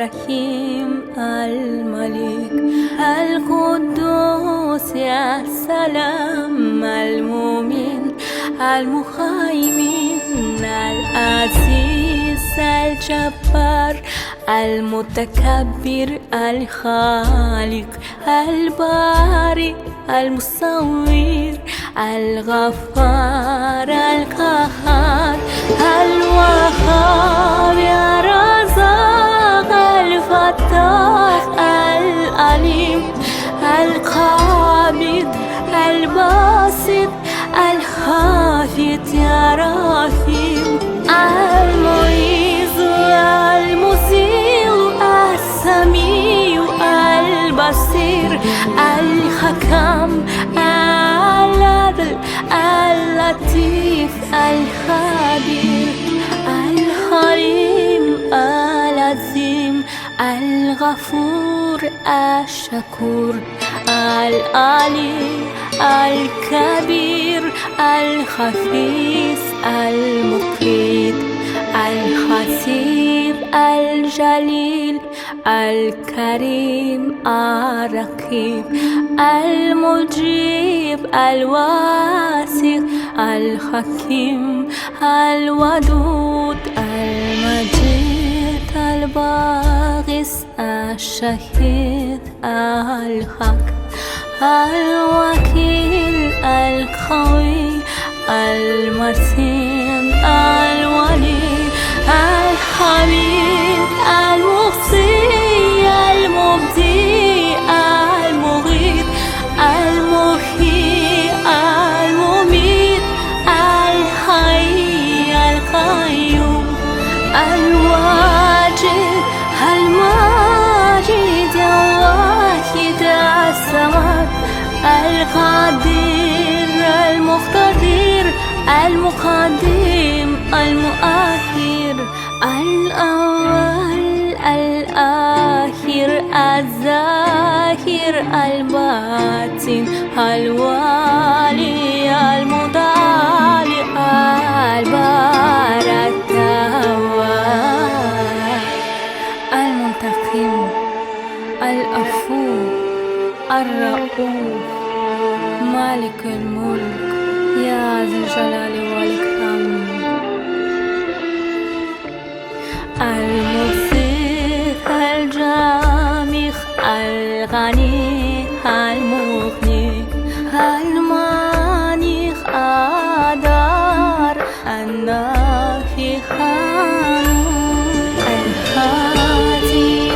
الرحيم الملك القدوس يا سلام المؤمن المهيمن العزيز الجبار المتكبر الخالق البارئ المصور الغفار القهار الوهاب يا رزاق الفتاح العليم القابض الباسط الخافض يا رحيم المعيذ المذل السميع البصير الحكم العدل اللطيف الخبير الحليم العظيم الغفور الشكور العلي الكبير الخفيف المقيت الحسيب الجليل الكريم الرقيب المجيب الواسع الحكيم الودود المجيد الباغث الشهيد الحق الوكيل القوي المتين الولي الحميد المحصي المبدي المغيث المحيي المميت الحي القيوم الواجد الماجد الواحد الصمد القادر المقتدر المقدم المؤخر الأول الآخر الظاهر الباطن الوالي المتعالي البار التواب المنتقم العفو الرؤوف مالك الملك يا ذا الجلال والإكرام المبصر الجامع الغني المغني المانع الدار النافي الهادي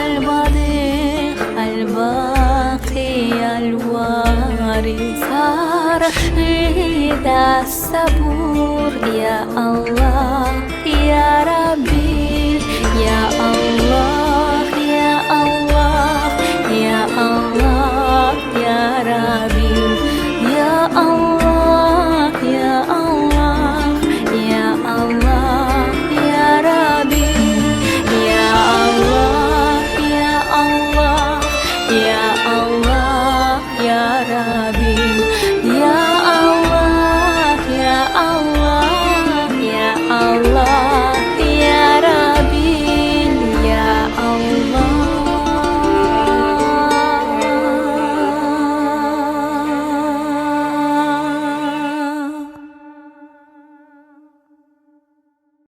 البديع الباقي الوارث الرشيد الصبور يا الله يا ربي يا الله يا الله يا الله يا ربي يا الله يا الله يا الله يا ربي يا الله يا الله يا الله يا ربي